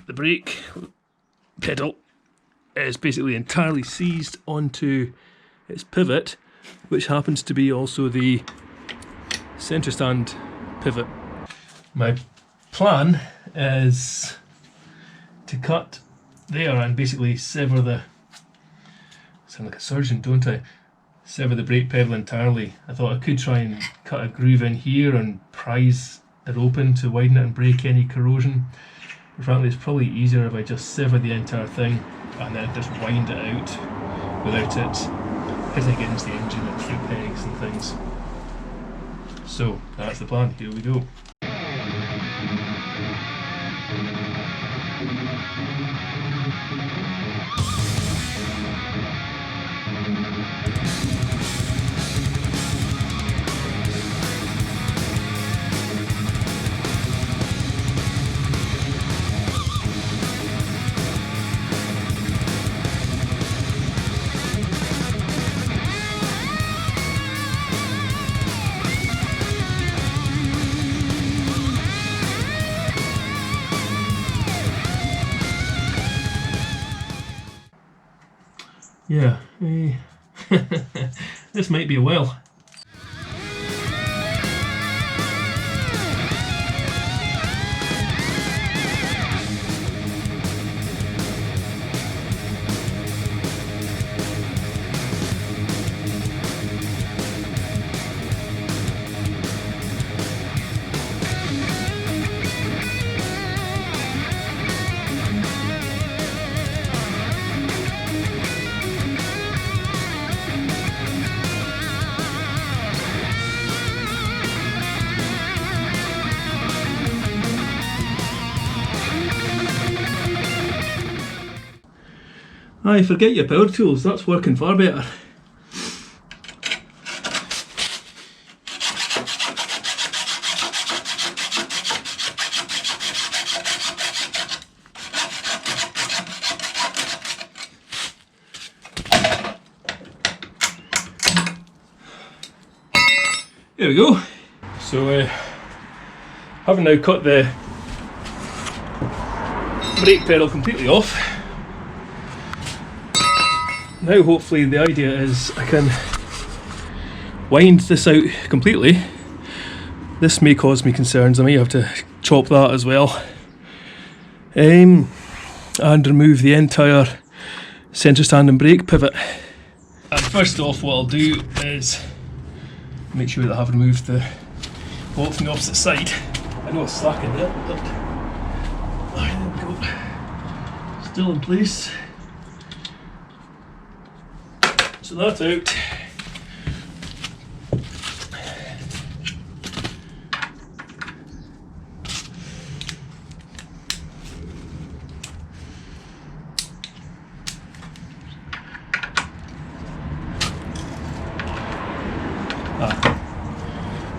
the brake pedal is basically entirely seized onto its pivot, which happens to be also the centre stand pivot. My plan is to cut there and basically sever the, sound like a surgeon, don't I? Sever the brake pedal entirely. I thought I could try and cut a groove in here and prise it open to widen it and break any corrosion. But frankly, it's probably easier if I just sever the entire thing and then just wind it out without it hitting against the engine and foot pegs and things. So that's the plan. Here we go. Yeah, this might be a while. Aye, forget your power tools, that's working far better. There we go. So, having now cut the brake pedal completely off, now hopefully the idea is I can wind this out completely. This may cause me concerns, I may have to chop that as well. And remove the entire centre stand and brake pivot. And first off, what I'll do is make sure that I have removed the bolt from the opposite side. I know it's slack in there, but there we go. Still in place. So that's out.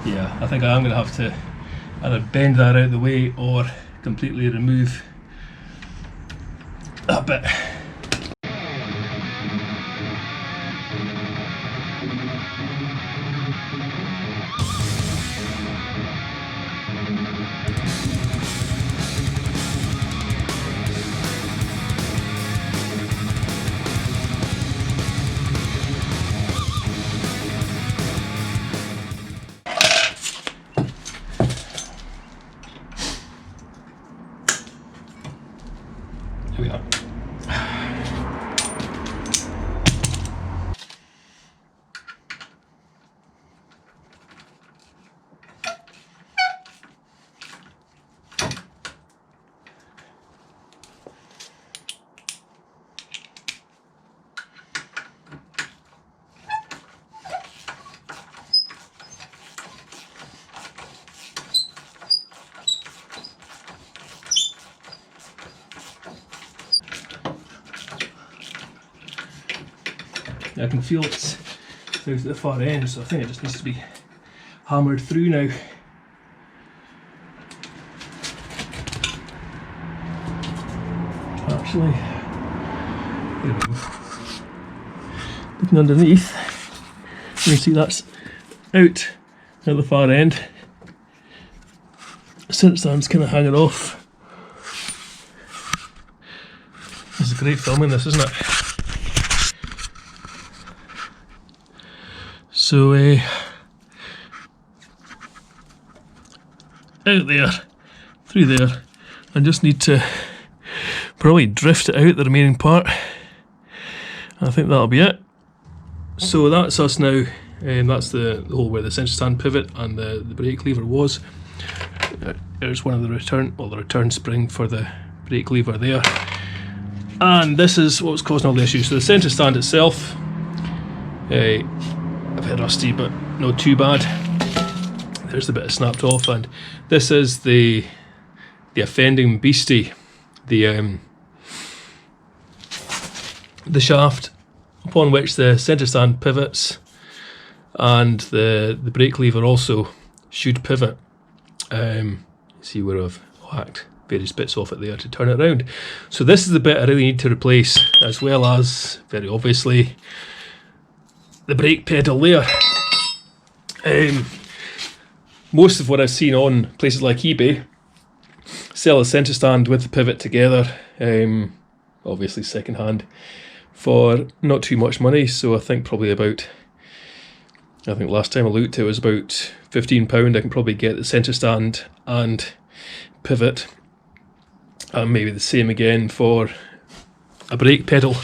Yeah, I think I am going to have to either bend that out of the way or completely remove that bit. Here we are. I can feel it's out at the far end, so I think it just needs to be hammered through now. Actually, there we go. Looking underneath, you can see that's out at the far end. The centre stand's kind of hanging off. is great filming this, isn't it? So out there, through there. I just need to probably drift it out, the remaining part. I think that'll be it. So that's us now. That's the hole where the centre stand pivot and the brake lever was. There's one of the return spring for the brake lever there. And this is what was causing all the issues. So the centre stand itself, a bit rusty, but not too bad. There's the bit snapped off, and this is the offending beastie, the shaft upon which the centre stand pivots, and the brake lever also should pivot. See where I've whacked various bits off it there to turn it around. So this is the bit I really need to replace, as well as, very obviously, the brake pedal there. Most of what I've seen on places like eBay sell a centre stand with the pivot together, obviously second hand, for not too much money. So I think probably about, I think last time I looked it was about £15. I can probably get the centre stand and pivot, and maybe the same again for a brake pedal,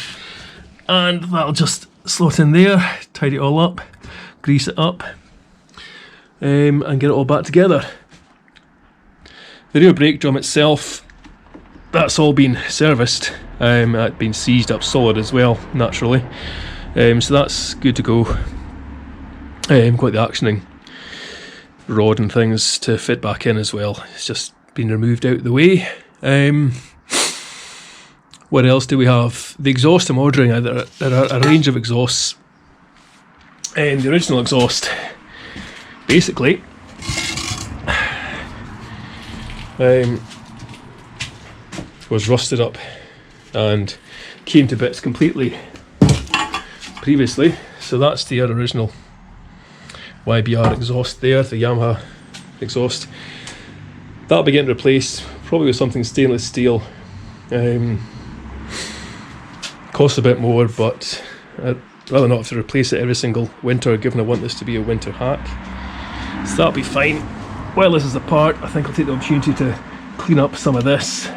and that'll just slot in there, tidy it all up, grease it up, and get it all back together. The rear brake drum itself, that's all been serviced, that's been seized up solid as well, naturally, so that's good to go. Quite the actioning rod and things to fit back in as well. It's just been removed out of the way. What else do we have? The exhaust I'm ordering, there are a range of exhausts. The original exhaust basically was rusted up and came to bits completely previously. So that's the original YBR exhaust there, the Yamaha exhaust. That'll be getting replaced, probably with something stainless steel. Costs a bit more, but I'd rather not have to replace it every single winter, given I want this to be a winter hack. So that'll be fine. While this is apart, I think I'll take the opportunity to clean up some of this.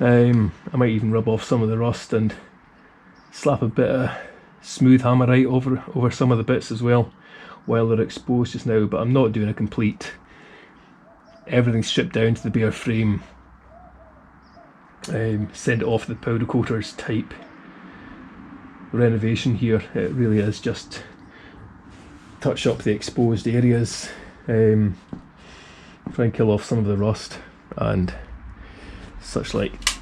I might even rub off some of the rust and slap a bit of smooth hammerite over some of the bits as well while they're exposed just now, but I'm not doing a complete everything's stripped down to the bare frame, send it off the powder coaters type renovation here. It really is just touch up the exposed areas, try and kill off some of the rust and such like.